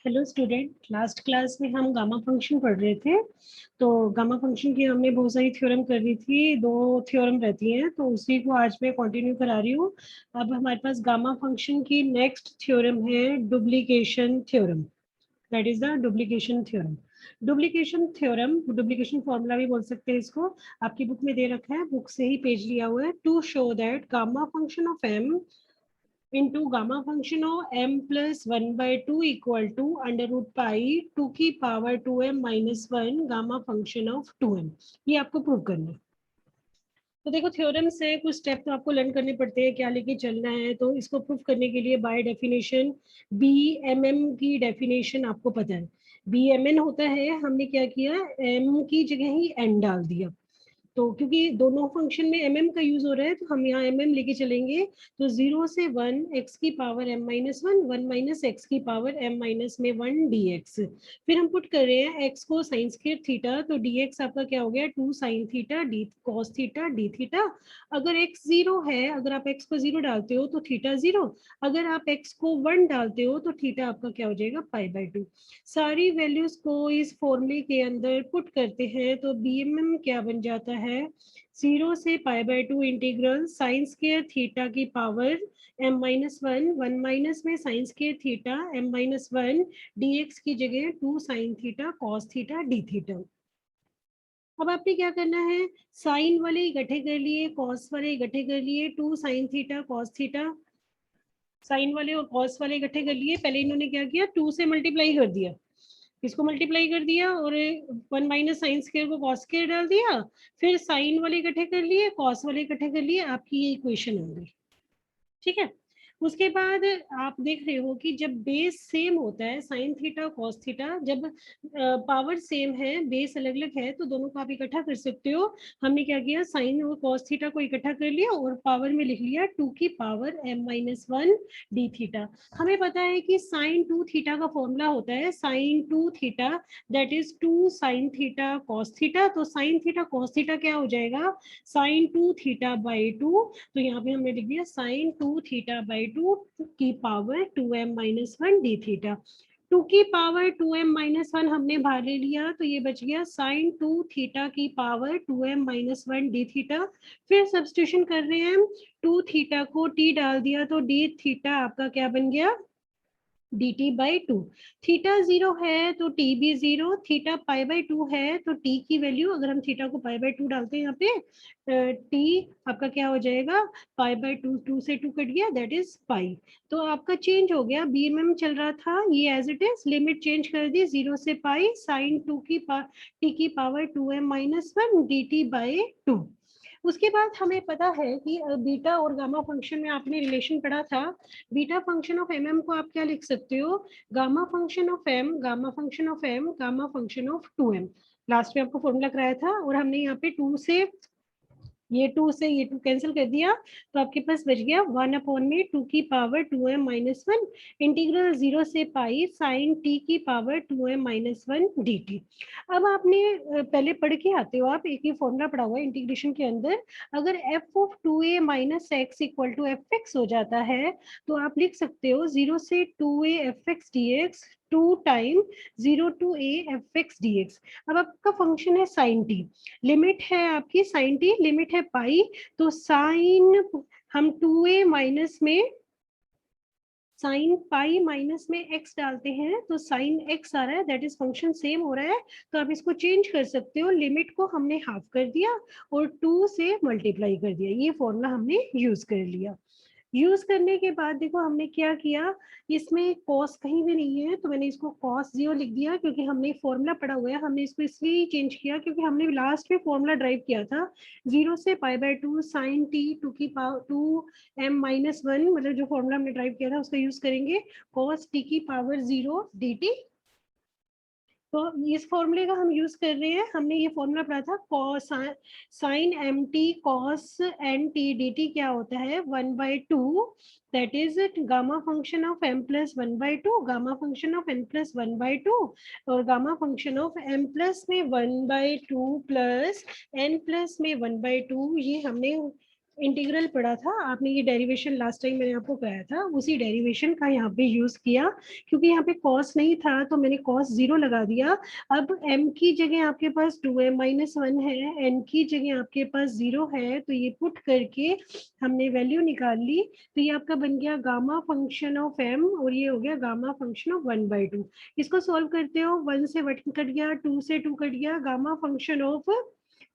Hello student, last class में हम gamma function पढ़ रहे थे। तो गामा फंक्शन की हमने बहुत सारी थ्योरम कर रही थी, 2 थ्योरम रहती हैं, तो उसी को आज मैं कंटिन्यू करा रही हूँ। अब हमारे पास गामा फंक्शन की नेक्स्ट थ्योरम है duplication theorem. That is the duplication theorem. Duplication formula भी बोल सकते हैं इसको। आपकी बुक में दे रखा है, बुक से ही पेज लिया हुआ है। To show that gamma function of M into gamma function of m plus 1 by 2 equal to under root pi 2 की power 2m minus 1 gamma function of 2m। ये आपको प्रूव करना है। तो देखो, थ्योरम से कुछ स्टेप तो आपको लर्न करने पड़ते हैं, क्या लेके चलना है। तो इसको प्रूव करने के लिए by definition B M M की डेफिनेशन आपको पता है। बी एम एन होता है, हमने क्या किया, एम की जगह ही एन डाल दिया। तो क्योंकि दोनों फंक्शन में एम एम का यूज हो रहा है, तो हम यहाँ एम एम लेके चलेंगे। तो 0 से 1 एक्स की power m minus 1 minus x की पावर m माइनस में 1 dx। फिर हम पुट कर रहे हैं एक्स को साइन स्क्वायर थीटा, तो dx आपका क्या हो गया, 2 sine theta D cos theta d theta. अगर x 0 है, अगर आप x को 0 डालते हो तो थीटा 0। अगर आप x को 1 डालते हो तो थीटा आपका क्या हो जाएगा, पाई बाई 2। सारी वैल्यूज को इस फॉर्मूले के अंदर पुट करते हैं तो बीएमएम क्या बन जाता है, 0 से π/2 इंटीग्रल साइन स्क्वायर थीटा की पावर m माइनस 1 माइनस में sine square theta m minus 1 dx की जगह 2 sine theta cos theta d theta. अब आपने क्या करना है, साइन वाले इकट्ठे कर लिए, कॉस वाले इकट्ठे कर लिए, 2 sine theta cos theta. Sine वाले और कॉस वाले इकट्ठे कर लिए। पहले इन्होंने क्या किया, 2 से मल्टीप्लाई कर दिया, इसको मल्टीप्लाई कर दिया, और 1 माइनस साइन स्क्वायर को कॉस स्क्वायर डाल दिया। फिर साइन वाले इकट्ठे कर लिए, कॉस वाले इकट्ठे कर लिए, आपकी ये इक्वेशन हो गई। ठीक है। उसके बाद आप देख रहे हो कि जब बेस सेम होता है, साइन थीटा कॉस थीटा, जब पावर सेम है, बेस अलग अलग है, तो दोनों को आप इकट्ठा कर सकते हो। हमने क्या किया, साइन और कॉस थीटा को इकट्ठा कर लिया और पावर में लिख लिया 2 की power m minus 1 D theta. हमें पता है कि साइन 2 थीटा का फॉर्मूला होता है sine 2 theta, that is 2 sine theta cos theta. तो साइन थीटा कॉस थीटा क्या हो जाएगा, साइन 2 थीटा बाई 2। तो यहाँ पे हमने लिख दिया साइन 2 थीटा बाई 2 की power 2m minus 1 D theta. 2 की पावर 2m माइनस 1 हमने बाहर ले लिया, तो ये बच गया साइन 2 थीटा की power 2m minus 1 D theta. फिर सब्स्टिट्यूशन कर रहे हैं, 2 थीटा को t डाल दिया, तो डी थीटा आपका क्या बन गया, dt बाई 2। थीटा 0 है तो t भी 0, थीटा पाई बाई 2 है तो t की वैल्यू, अगर हम थीटा को पाई बाई 2 डालते हैं यहाँ पे, t आपका क्या हो जाएगा, पाई बाई 2, 2 से 2 कट गया, दैट इज पाई। तो आपका चेंज हो गया, बीएमएम चल रहा था, ये as it is, limit change कर दी, 0 से पाई साइन 2 की t की power 2m minus 1 dt by 2। उसके बाद हमें पता है कि बीटा और गामा फंक्शन में आपने रिलेशन पढ़ा था। Beta function of M M को आप क्या लिख सकते हो, gamma function of M, gamma function of M, gamma function of 2m। Last में आपको फॉर्मूला कराया था, और हमने यहाँ पे 2 से ये 2 से ये 2 कैंसिल कर दिया, तो आपके पास बच गया 1/2 की पावर 2m माइनस 1 इंटीग्रल 0 से पाई साइन t की पावर 2m माइनस 1 dt। अब आपने पहले पढ़ के आते हो, आप एक ही फॉर्मूला पढ़ा हुआ है इंटीग्रेशन के अंदर। अगर f of 2a minus X equal to F X हो जाता है, तो आप लिख सकते हो 0 से 2a F X D X 2 time 0 to a F X D X. अब आपका फंक्शन है साइन t, लिमिट है आपकी साइन टी, लिमिट है पाई, तो साइन हम 2a माइनस में साइन पाई माइनस में x डालते हैं, तो साइन x आ रहा है, दैट इज फंक्शन सेम हो रहा है। तो आप इसको चेंज कर सकते हो, लिमिट को हमने हाफ कर दिया और 2 से मल्टीप्लाई कर दिया, ये फॉर्मूला हमने यूज कर लिया। यूज करने के बाद देखो हमने क्या किया, इसमें कॉस कहीं भी नहीं है, तो मैंने इसको कॉस 0 लिख दिया, क्योंकि हमने फॉर्मूला पढ़ा हुआ है। हमने इसको इसलिए चेंज किया क्योंकि हमने लास्ट में फॉर्मूला ड्राइव किया था, 0 से पाई बाई 2 साइन टी 2 की पावर 2m माइनस 1, मतलब जो फॉर्मूला हमने ड्राइव किया था उसका यूज करेंगे, कॉस टी की पावर 0 डी टी। तो इस फॉर्मूले का हम यूज कर रहे हैं, हमने ये फॉर्मूला पढ़ा था, cos sine M T cos N T D T क्या होता है, 1/2, that is gamma function of m plus 1/2, gamma function of n plus 1/2, और gamma function of m plus में 1/2 प्लस n प्लस में 1/2, ये हमने इंटीग्रल पढ़ा था आपने, ये डेरिवेशन लास्ट टाइम मैंने आपको कराया था, उसी डेरिवेशन का यहाँ पे यूज किया। क्योंकि यहाँ पे कॉस नहीं था तो मैंने कॉस 0 लगा दिया। अब m की जगह आपके पास 2m-1 है, n की जगह आपके पास 0 है, तो ये पुट करके हमने वैल्यू निकाल ली। तो ये आपका बन गया गामा फंक्शन ऑफ m, और ये हो गया गामा फंक्शन ऑफ 1/2। इसको सॉल्व करते हो, 1 से 1 कट गया, 2 से 2 कट गया, गामा फंक्शन ऑफ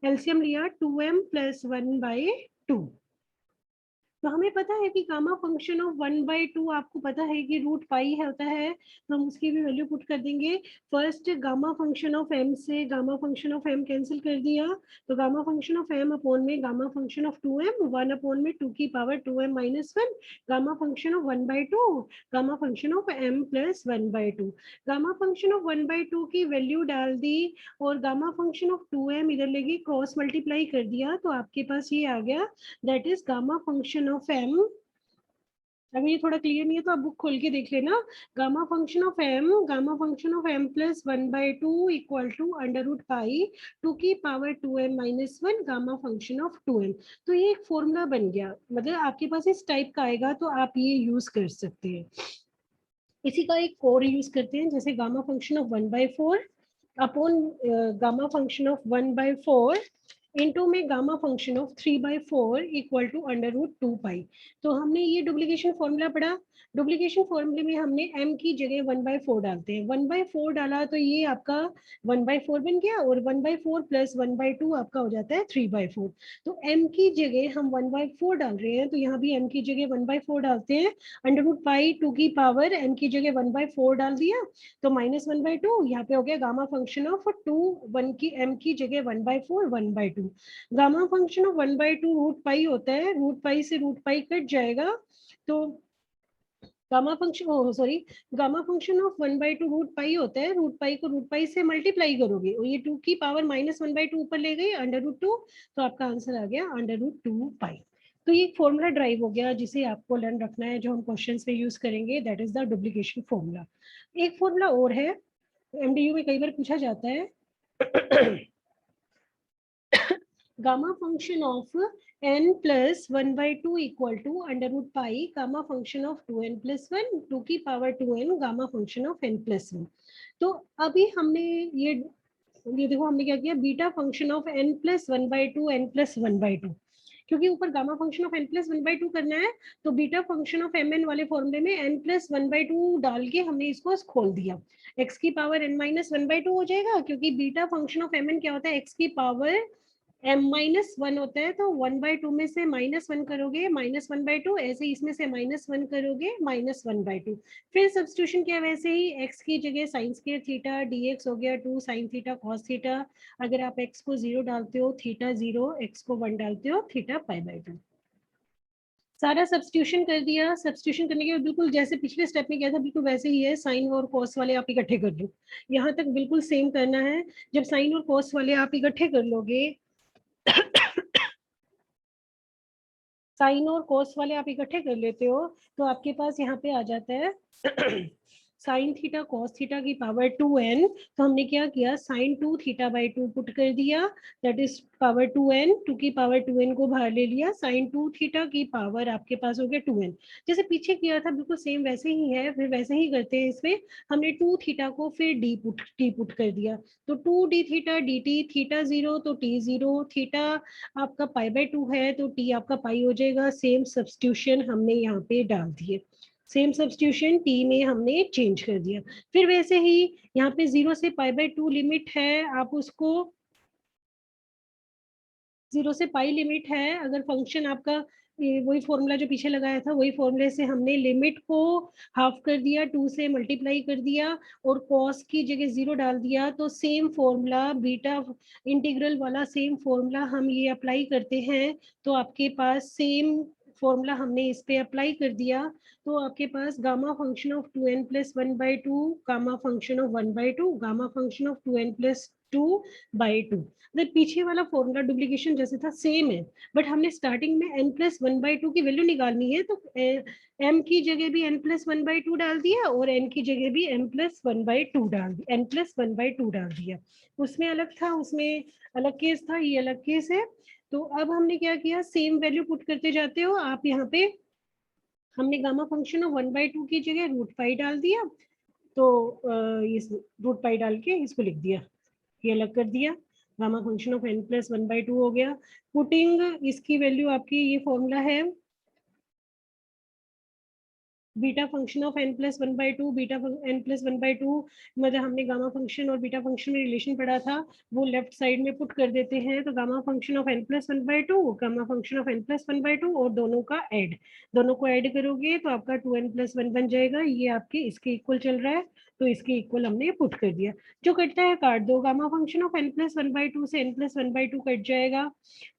एलसीएम लिया 2m+1/2। तो हमें पता है कि गामा फंक्शन ऑफ 1/2 आपको पता है कि रूट पाई है होता है, तो हम उसकी भी वैल्यू पुट कर देंगे। First gamma function of m से gamma function of m cancel कर दिया, तो gamma function of m upon में gamma function of 2m, 1 upon में 2 की power 2m-1, gamma function of 1/2, gamma function of m+1/2। Gamma function of 1/2 की value डाल दी, और गामा फंक्शन ऑफ 2m इधर लेके क्रॉस मल्टीप्लाई कर दिया, तो आपके पास ये आ गया, that is gamma function of m। अगर ये थोड़ा क्लियर नहीं है तो आप बुक खोल के देख लेना। Gamma function of m, gamma function of m+1/2 equal to √पाई 2 की power 2m-1 gamma function of 2m। तो ये एक फॉर्मूला बन गया, मतलब आपके पास इस टाइप का आएगा तो आप ये यूज कर सकते हैं। इसी का एक और यूज करते हैं, जैसे gamma function of 1/4 upon gamma function of 1/4 into में gamma function of 3/4 equal to √2 pi. तो हमने ये डुप्लीकेशन फॉर्मूला पढ़ा। डुप्लीकेशन फॉर्मूले में हमने m की जगह 1/4 डालते हैं, 1/4 डाला तो ये आपका 1/4 बन गया, और 1/4 प्लस 1/2 आपका हो जाता है 3/4। तो m की जगह हम 1/4 डाल रहे हैं, तो यहाँ भी m की जगह 1/4 डालते हैं। √पाई 2 की पावर m की जगह 1/4 डाल दिया, तो -1/2 यहाँ पे हो गया गामा फंक्शन ऑफ 2, 1 की m की जगह 1/4 1/2। गामा फंक्शन ऑफ 1/2 √पाई होता है, √पाई से √पाई कट जाएगा, तो gamma function sorry gamma function of 1/2 √पाई होता है, √पाई को √पाई से मल्टीप्लाई करोगे, और ये 2 की पावर -1/2 ऊपर ले गई √2, तो आपका आंसर आ गया √2 पाई। तो ये फॉर्मूला ड्राइव हो गया जिसे आपको लर्न रखना है, जो हम क्वेश्चंस में यूज करेंगे, that is the duplication formula. एक फॉर्मूला और है, एमडीयू में कई बार पूछा जाता है, gamma function of n+1/2 equal to √पाई गामा फंक्शन ऑफ 2n+1 2 की power 2n gamma function of n+1। तो अभी हमने ये देखो हमने क्या किया, beta function of n+1/2 n+1/2, क्योंकि ऊपर गामा फंक्शन ऑफ n+1/2 करना है, तो बीटा फंक्शन ऑफ mn वाले फॉर्मूले में n+1/2 डाल के हमने इसको खोल दिया, x की पावर n-1/2 हो जाएगा, क्योंकि बीटा फंक्शन ऑफ mn क्या होता है, x की पावर m-1 होता है, तो 1/2 में से -1 करोगे -1/2, ऐसे इसमें से -1 करोगे -1/2। फिर सब्स्टिट्यूशन किया वैसे ही, x की जगह साइन स्क्वायर थीटा dx हो गया 2 sin थीटा cos थीटा। अगर आप x को 0 डालते हो थीटा 0, x को 1 डालते हो थीटा π/2। सारा सब्स्टिट्यूशन कर दिया। सब्स्टिट्यूशन करने के बाद बिल्कुल जैसे पिछले स्टेप में किया था बिल्कुल वैसे ही है, साइन और कॉस वाले आप इकट्ठे कर लो, यहाँ तक बिल्कुल सेम करना है। जब साइन और कॉस वाले आप इकट्ठे कर लोगे, साइन और कॉस वाले आप इकट्ठे कर लेते हो, तो आपके पास यहाँ पे आ जाता है साइन थीटा कॉस थीटा की पावर 2n। तो हमने क्या किया, साइन 2 थीटा/2 पुट कर दिया, दैट इज पावर 2n, 2 की पावर 2n को बाहर ले लिया, साइन 2 थीटा की पावर आपके पास हो गया 2n। जैसे पीछे किया था बिल्कुल सेम वैसे ही है, फिर वैसे ही करते हैं इसमें। हमने 2 थीटा को फिर डी पुट कर दिया, तो 2d थीटा dt, थीटा 0 तो t 0, थीटा आपका π/2 है तो t आपका पाई हो जाएगा। सेम सब्स्टिट्यूशन हमने यहाँ पे डाल दिए, सेम सब्स्टिट्यूशन t में हमने चेंज कर दिया। फिर वैसे ही यहाँ पे 0 से π/2 लिमिट है, आप उसको 0 से पाई लिमिट है, अगर फंक्शन आपका वही फॉर्मूला जो पीछे लगाया था, वही फॉर्मूले से हमने लिमिट को हाफ कर दिया, 2 से मल्टीप्लाई कर दिया, और कॉस की जगह 0 डाल दिया, तो सेम फॉर्मूला बीटा इंटीग्रल वाला सेम फॉर्मूला हम ये अप्लाई करते हैं। तो आपके पास सेम फॉर्मूला हमने इस पे अप्लाई कर दिया, तो आपके पास gamma function of 2n+1/2 gamma function of 1/2 gamma function of 2n+2/2। मतलब पीछे वाला फॉर्मूला डुप्लीकेशन जैसे था सेम है, बट हमने स्टार्टिंग में n+1/2 की वैल्यू निकालनी है, तो m की जगह भी n+1/2 डाल दिया, और n की जगह भी n+1/2 डाल दिया, n+1/2 डाल दिया। उसमें अलग था, उसमें अलग केस था, ये अलग केस है। तो अब हमने क्या किया, सेम वैल्यू पुट करते जाते हो आप। यहाँ पे हमने गामा फंक्शन ऑफ 1/2 की जगह √π डाल दिया, तो इस √π डाल के इसको लिख दिया, ये अलग कर दिया, गामा फंक्शन ऑफ n + 1/2 हो गया। पुटिंग इसकी वैल्यू आपकी, ये फॉर्मूला है beta function of n + 1/2, beta n + 1/2 मतलब हमने गामा फंक्शन और बीटा फंक्शन में रिलेशन पढ़ा था, वो लेफ्ट साइड में पुट कर देते हैं। तो gamma function of n + 1/2, gamma function of n + 1/2 और दोनों का ऐड, दोनों को ऐड करोगे तो आपका 2n + 1 बन जाएगा। ये आपके इसके इक्वल चल रहा है, तो इसके इक्वल हमने पुट कर दिया। जो कटता है काट दो, गामा फंक्शन ऑफ n + 1/2 से n + 1/2 कट जाएगा,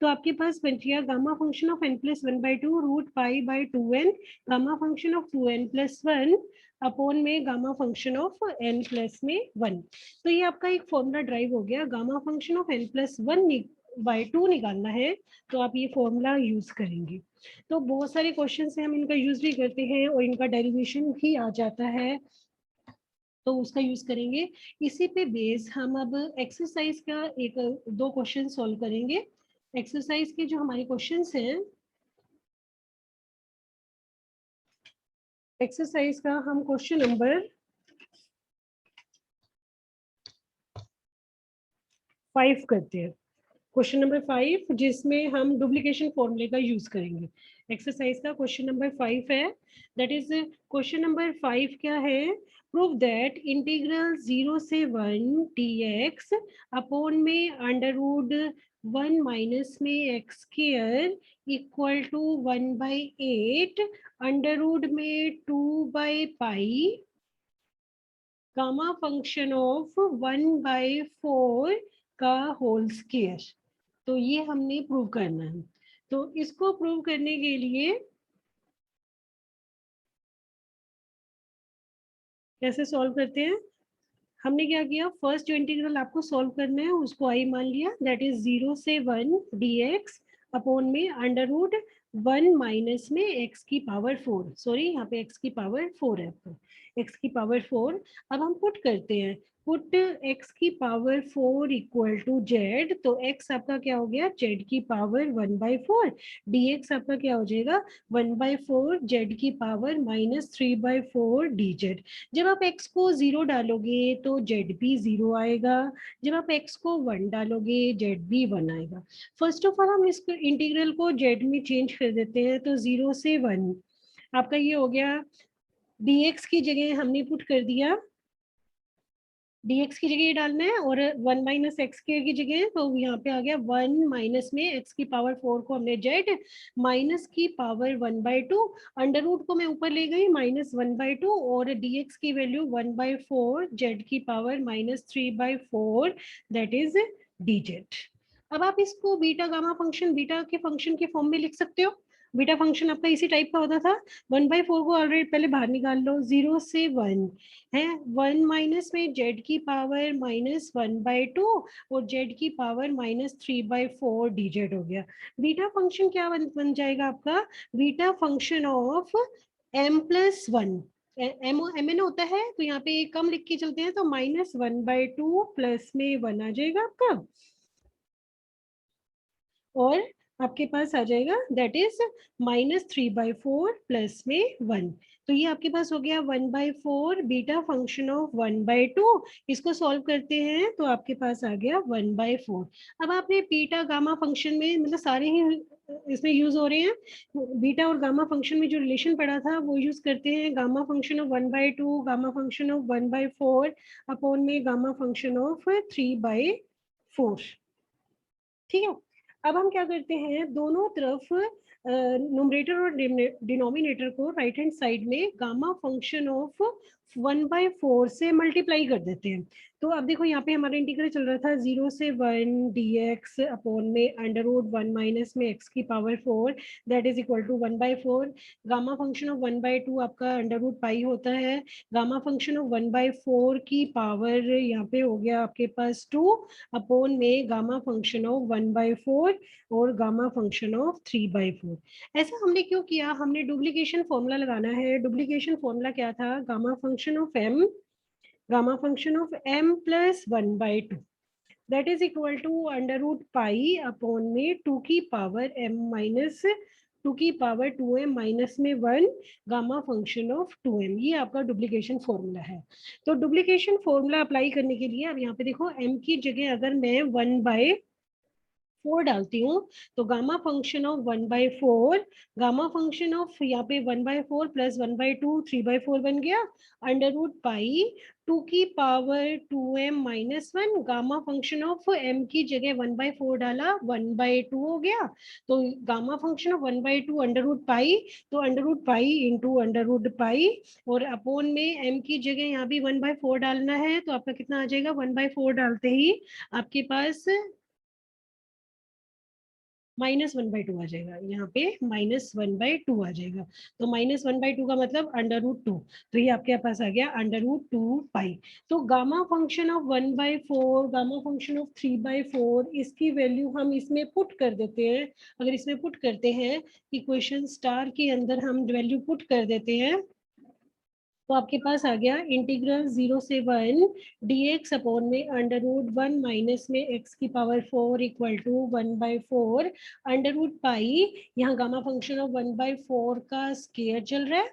तो आपके पास बच गया gamma function of n + 1/2 √π/2n, gamma function of 2n + 1 upon में गामा फंक्शन ऑफ n + में 1। तो ये आपका एक फॉर्मूला ड्राइव हो गया। गामा फंक्शन ऑफ n + 1/2 निकालना है तो आप ये फॉर्मूला यूज करेंगे। तो बहुत सारे क्वेश्चन से हम इनका यूज भी करते हैं और इनका डेरिवेशन भी आ जाता है, तो उसका यूज करेंगे। इसी पे बेस हम अब एक्सरसाइज का एक दो क्वेश्चन सॉल्व करेंगे। एक्सरसाइज के जो हमारे क्वेश्चंस हैं, एक्सरसाइज का हम क्वेश्चन नंबर 5 करते हैं। क्वेश्चन नंबर 5 जिसमें हम डुप्लीकेशन फॉर्मूले का यूज करेंगे। एक्सरसाइज का क्वेश्चन नंबर 5 है, दैट इज क्वेश्चन नंबर 5 क्या है, प्रूव दैट इंटीग्रल 0 से 1 dx अपॉन में √1 माइनस में x square equal to 1/8 under में 2/π गामा फंक्शन ऑफ 1/4 का होल स्क्वायर। तो ये हमने प्रूव करना है। तो इसको प्रूव करने के लिए कैसे सॉल्व करते हैं, हमने क्या किया, फर्स्ट जो इंटीग्रल आपको सॉल्व करना है उसको आई मान लिया, दैट इज 0 से 1 dx अपॉन में √1 माइनस में x की पावर 4, सॉरी यहाँ पे x की पावर 4 है, x की पावर 4। अब हम पुट करते हैं, पुट x की पावर 4 इक्वल टू z, तो x आपका क्या हो गया, z की पावर 1/4, dx आपका क्या हो जाएगा 1/4 z की पावर -3/4 dz। जब आप x को 0 डालोगे तो z भी 0 आएगा, जब आप x को 1 डालोगे z भी 1 आएगा। फर्स्ट ऑफ ऑल हम इस इंटीग्रल को z में चेंज कर देते हैं, तो 0 से 1 आपका ये हो गया, dx की जगह हमने पुट कर दिया, dx की जगह ये डालना है और 1 माइनस एक्स की जगह, तो यहाँ पे आ गया 1 माइनस में x की पावर 4 को हमने z माइनस की पावर 1/2, अंडर रूट को मैं ऊपर ले गई -1/2 और dx की वैल्यू 1/4 z की पावर -3/4 दैट इज dz। अब आप इसको बीटा गामा फंक्शन, बीटा के फंक्शन के फॉर्म में लिख सकते हो। बीटा फंक्शन आपका इसी टाइप का होता था, 1/4 को ऑलरेडी पहले बाहर निकाल लो, 0 से 1 है, 1 माइनस में z की पावर -1/2 और z की पावर -3/4 dz हो गया। बीटा फंक्शन क्या बन जाएगा आपका, beta function of m + 1, M N होता है तो यहाँ पे कम लिख के चलते हैं, तो -1/2 प्लस में 1 आ जाएगा आपका, और आपके पास आ जाएगा दैट इज -3/4 प्लस में 1। तो ये आपके पास हो गया 1/4 बीटा फंक्शन ऑफ 1/2। इसको सॉल्व करते हैं तो आपके पास आ गया 1/4। अब आपने बीटा गामा फंक्शन में मतलब सारे ही इसमें यूज हो रहे हैं, बीटा और गामा फंक्शन में जो रिलेशन पड़ा था वो यूज करते हैं, gamma function of 1/2 gamma function of 1/4 upon में गामा फंक्शन ऑफ 3/4। ठीक है, अब हम क्या करते हैं, दोनों तरफ न्यूमरेटर और डिनोमिनेटर को राइट हैंड साइड में गामा फंक्शन ऑफ 1/4 से मल्टीप्लाई कर देते हैं। तो अब देखो यहाँ पे हमारा इंटीग्रल चल रहा था 0 से 1 dx अपॉन में √1 माइनस में x की power 4 that is equal to 1/4, gamma function of 1/2 आपका √π होता है, गामा फंक्शन ऑफ 1/4 की पावर यहाँ पे हो गया आपके पास 2 अपॉन में गामा फंक्शन ऑफ 1/4 और गामा फंक्शन ऑफ 3/4। ऐसा हमने क्यों किया, हमने डुप्लीकेशन फॉर्मूला लगाना है। डुप्लीकेशन फॉर्मूला क्या था, gamma function of m, gamma function of m + 1/2 that is equal to under root pi upon में 2 की पावर m माइनस 2 की पावर 2m माइनस में 1 गामा फंक्शन ऑफ 2m। ये आपका डुप्लीकेशन फॉर्मूला है। तो डुप्लीकेशन फॉर्मूला अप्लाई करने के लिए अब यहाँ पे देखो m की जगह अगर मैं 1/4 डालती हूँ तो gamma function of 1/4, gamma function of यहाँ पे 1/4 प्लस 1/2 3/4 बन गया, अंडर रूट पाई 2 की power 2m minus 1, gamma function of m की जगह 1/4 डाला 1/2 हो गया, तो gamma function of 1/2 under root pi, तो under root pi into under root pi, और अपॉन में m की जगह यहाँ भी 1/4 डालना है, तो आपका कितना आ जाएगा, 1/4 डालते ही आपके पास -1/2 आ जाएगा, यहाँ पे -1/2 आ जाएगा। तो -1/2 का मतलब अंडर रूट 2, तो ये आपके पास आ गया अंडर रूट 2 पाई। तो gamma function of 1/4, gamma function of 3/4, इसकी वैल्यू हम इसमें पुट कर देते हैं। अगर इसमें पुट करते हैं, इक्वेशन स्टार के अंदर हम वैल्यू पुट कर देते हैं, तो आपके पास आ गया इंटीग्रल 0 से 1 dx अपॉन में अंडर रूट 1 माइनस में x की power 4 equal to 1/4 under root pi, यहाँ गामा फंक्शन ऑफ 1/4 का स्केयर चल रहा है,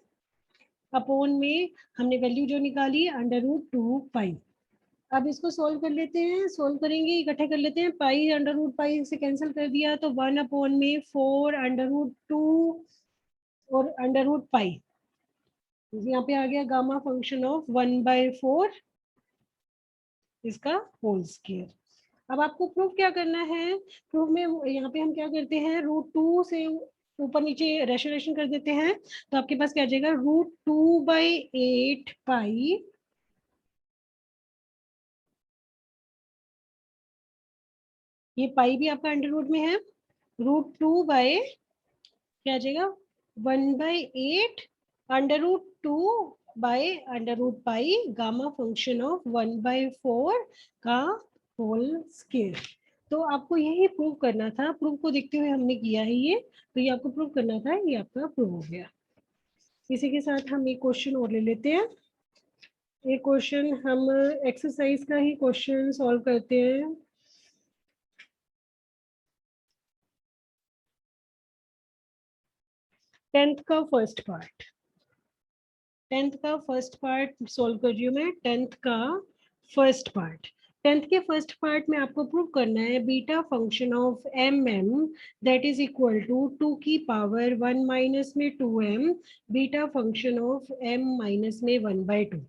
अपॉन में हमने वैल्यू जो निकाली अंडर रूट 2 पाई। अब इसको सोल्व कर लेते हैं, सोल्व करेंगे, इकट्ठे कर लेते हैं, पाई अंडर रूट पाई से कैंसिल कर दिया, तो 1 अपॉन में 4 अंडर रूट 2 और अंडर रूट पाई, यहाँ पे आ गया गामा फंक्शन ऑफ 1/4 इसका होल स्क्वायर। अब आपको प्रूफ क्या करना है, प्रूफ में यहाँ पे हम क्या करते हैं, √2 से ऊपर नीचे रेशोनेशन कर देते हैं, तो आपके पास क्या आ जाएगा, √2/8 पाई, ये पाई भी आपका अंडर रूट में है, √2 बाय क्या आ जाएगा 1/8 under root 2 by under root pi gamma function of 1/4 का होल स्क्वायर। तो आपको यही प्रूव करना था, प्रूफ को देखते हुए हमने किया है ये, तो ये आपको प्रूव करना था, ये आपका प्रूव हो गया। इसी के साथ हम एक क्वेश्चन और ले लेते हैं। एक क्वेश्चन हम एक्सरसाइज का ही क्वेश्चन सॉल्व करते हैं। टेंथ का फर्स्ट पार्ट, टेंथ का फर्स्ट पार्ट सॉल्व कर रही हूँ मैं, टेंथ का फर्स्ट पार्ट। टेंथ के फर्स्ट पार्ट में आपको प्रूव करना है beta function of M M that is equal to 2 की पावर 1 माइनस में 2m beta function of m minus में 1/2।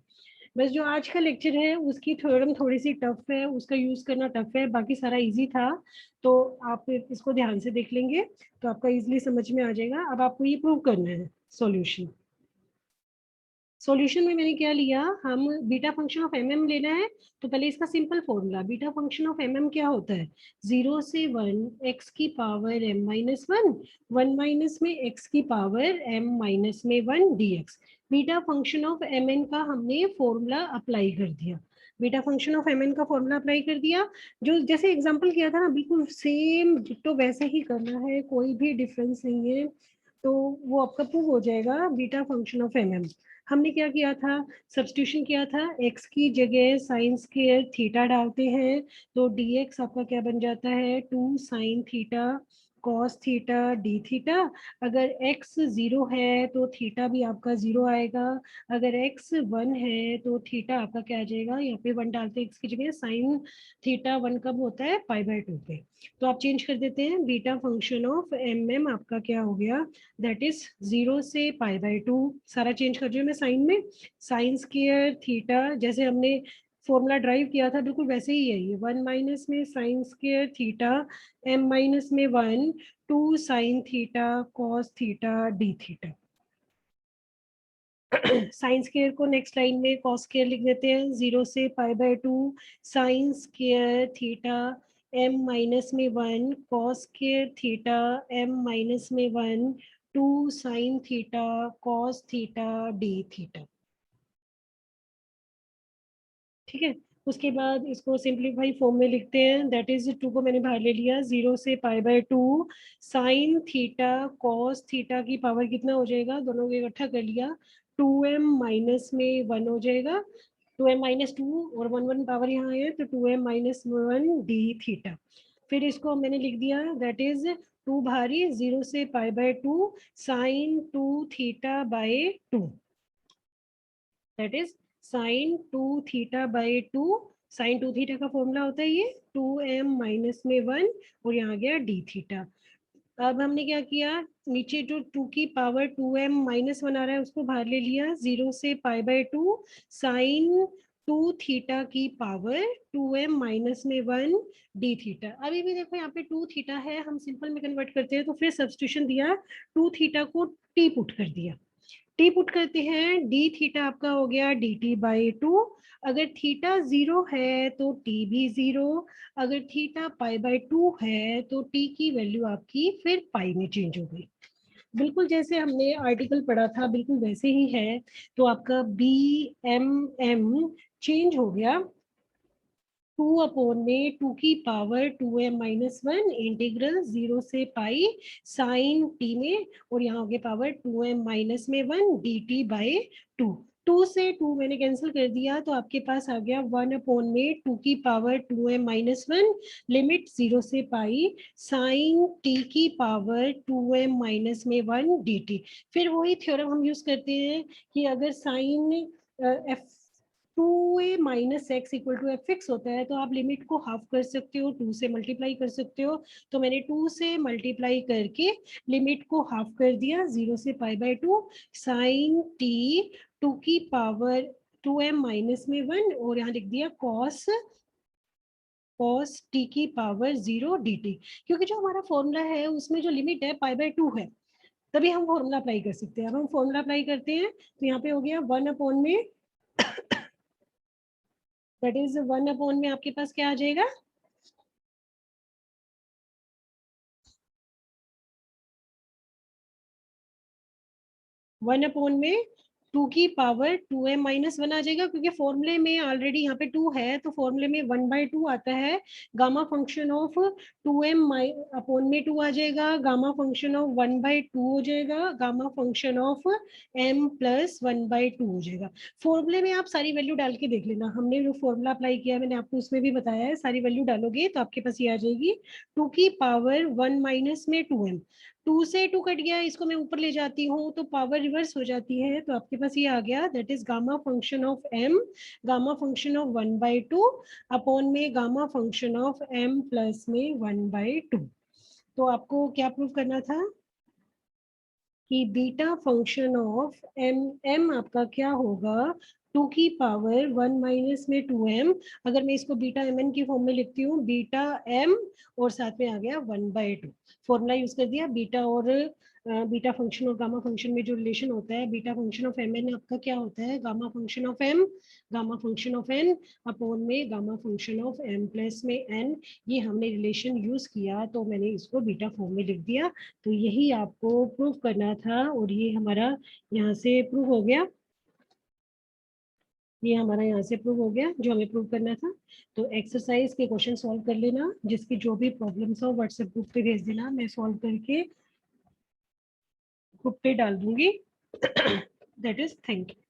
बस जो आज का लेक्चर है उसकी थ्योरम थोड़ी सी टफ है, उसका यूज करना टफ है, बाकी सारा इजी था, तो आप इसको ध्यान से देख लेंगे तो आपका इजीली समझ में आ जाएगा। अब आपको ये प्रूव करना है सॉल्यूशन। सॉल्यूशन में मैंने क्या लिया, हम बीटा फंक्शन ऑफ एम लेना है, तो पहले इसका simple formula, beta function of M क्या होता है, 0 से 1 एक्स की पावर m माइनस 1, 1 माइनस में x की पावर m माइनस में 1 dx। Beta function of M का हमने फॉर्मूला अप्लाई कर दिया, बीटा फंक्शन ऑफ एम का फॉर्मूला अप्लाई कर दिया, जो जैसे एग्जांपल किया था ना बिल्कुल सेम डिट्टो वैसे ही करना है, कोई भी डिफरेंस नहीं है, तो वो आपका प्रूव हो जाएगा बीटा फंक्शन ऑफ एम। हमने क्या किया था, सब्स्टिट्यूशन किया था, x की जगह साइन स्क्वायर थीटा डालते हैं, तो dx आपका क्या बन जाता है 2 sine theta cos theta d theta. अगर x 0 है तो थीटा भी आपका 0 आएगा, अगर x 1 है तो थीटा आपका क्या आ जाएगा, यहाँ पे 1 डालते हैं x की जगह, साइन थीटा 1 कब होता है π/2 पे, तो आप चेंज कर देते हैं, बीटा फंक्शन ऑफ एम आपका क्या हो गया, दैट इज 0 से π/2, सारा चेंज कर रही हूँ मैं साइन में, साइन स्क्वायर थीटा जैसे हमने फॉर्मूला ड्राइव किया था बिल्कुल वैसे ही है ये, 1 माइनस में sine square theta m minus में 1 2 sine theta cos theta d theta. Sine square को नेक्स्ट लाइन में कॉस स्क्वायर लिख देते हैं, 0 से π/2 sine square theta m minus में 1 cos square theta m minus में 1 2 sine theta cos theta d theta. ठीक है, उसके बाद इसको सिंप्लीफाई फॉर्म में लिखते हैं, दैट इज 2 को मैंने बाहर ले लिया, 0 से π/2 साइन थीटा कॉस थीटा की पावर कितना हो जाएगा, दोनों को इकट्ठा कर लिया, 2m माइनस में 1 हो जाएगा, 2m माइनस 2 और 1 पावर यहाँ है तो 2m माइनस 1 डी थीटा। फिर इसको मैंने लिख दिया दैट इज 2 भारी 0 से pi by 2 sine 2 theta by 2, that is sine 2 theta by 2। Sine 2 theta का फॉर्मूला होता है ये 2m माइनस में 1 और यहाँ आ गया डी थीटा। अब हमने क्या किया, नीचे जो 2 की पावर 2m माइनस 1 आ रहा है उसको बाहर ले लिया, 0 से पाई बाय 2 साइन 2 थीटा की पावर 2m माइनस में 1 डी थीटा। अभी भी देखो यहाँ पे 2 थीटा है, हम सिंपल में कन्वर्ट करते हैं तो फिर सब्स्टिट्यूशन दिया, 2 थीटा को टी पुट कर दिया, टी पुट करते हैं, डी थीटा आपका हो गया डी टी बाई 2। अगर थीटा 0 है तो टी भी 0, अगर थीटा पाई बाय 2 है तो टी की वैल्यू आपकी फिर पाई में चेंज हो गई। बिल्कुल जैसे हमने आर्टिकल पढ़ा था बिल्कुल वैसे ही है। तो आपका बी एम एम चेंज हो गया 2 अपॉन में 2 की पावर 2m माइनस 1 इंटीग्रल 0 से पाई साइन टी में, और यहाँ हो गया पावर 2m माइनस में 1 डी टी बाई 2। 2 से 2 मैंने कैंसिल कर दिया तो आपके पास आ गया 1 अपॉन में 2 की पावर 2m माइनस 1 लिमिट 0 से पाई साइन टी की पावर 2m माइनस में 1 डी टी। फिर वही थ्योरम हम यूज करते हैं कि अगर sine F 2a minus X equal to F X होता है तो आप लिमिट को हाफ कर सकते हो, 2 से मल्टीप्लाई कर सकते हो। तो मैंने 2 से मल्टीप्लाई करके लिमिट को हाफ कर दिया 0 से पाई बाय 2 साइन टी 2 की पावर 2m माइनस में 1 और यहाँ लिख दिया कॉस टी की पावर 0 डी टी। क्योंकि जो हमारा फॉर्मूला है उसमें जो लिमिट है पाई बाय 2 है, तभी हम फॉर्मूला अप्लाई कर सकते हैं। अब हम फॉर्मूला अप्लाई करते हैं तो यहाँ पे हो गया 1 अपॉन में दैट इज 1 अपॉन में आपके पास क्या आ जाएगा, 1 अपॉन में 2 की पावर 2m माइनस 1 आ जाएगा, क्योंकि फॉर्मूले में ऑलरेडी यहाँ पे 2 है तो फॉर्मूले में 1 बाई 2 आता है। Gamma function of 2m upon में 2 आ जाएगा, गामा फंक्शन ऑफ 1 बाई 2 हो जाएगा, gamma function of m plus 1 by 2 हो जाएगा। फॉर्मूले में आप सारी वैल्यू डाल के देख लेना, हमने जो फॉर्मूला अप्लाई किया मैंने आपको उसमें भी बताया है, सारी वैल्यू डालोगे तो आपके पास ये आ जाएगी 2 की पावर 1 माइनस में 2m। 2 से 2 कट गया, इसको मैं ऊपर ले जाती हूँ तो पावर रिवर्स हो जाती है, तो आपके पास ये आ गया that is gamma function of m, gamma function of 1 by 2 upon में gamma function of m plus में 1 बाई 2। तो आपको क्या प्रूव करना था कि बीटा फंक्शन ऑफ m आपका क्या होगा 2 की पावर 1 माइनस में 2m। अगर मैं इसको बीटा mn की फॉर्म में लिखती हूँ बीटा m और साथ में आ गया 1 बाई 2, फॉर्मूला यूज कर दिया बीटा और बीटा फंक्शन और गामा फंक्शन में जो रिलेशन होता है बीटा फंक्शन ऑफ mn आपका क्या होता है gamma function of m, gamma function of n upon में gamma function of m plus में n। ये हमने रिलेशन यूज किया तो मैंने इसको बीटा फॉर्म में लिख दिया। तो यही आपको प्रूव करना था और ये हमारा यहाँ से प्रूव हो गया, ये हमारा यहाँ से प्रूव हो गया जो हमें प्रूव करना था। तो एक्सरसाइज के क्वेश्चन सॉल्व कर लेना, जिसकी जो भी प्रॉब्लम्स हो व्हाट्सएप ग्रुप पे भेज देना, मैं सॉल्व करके ग्रुप पे डाल दूंगी। That is thank you.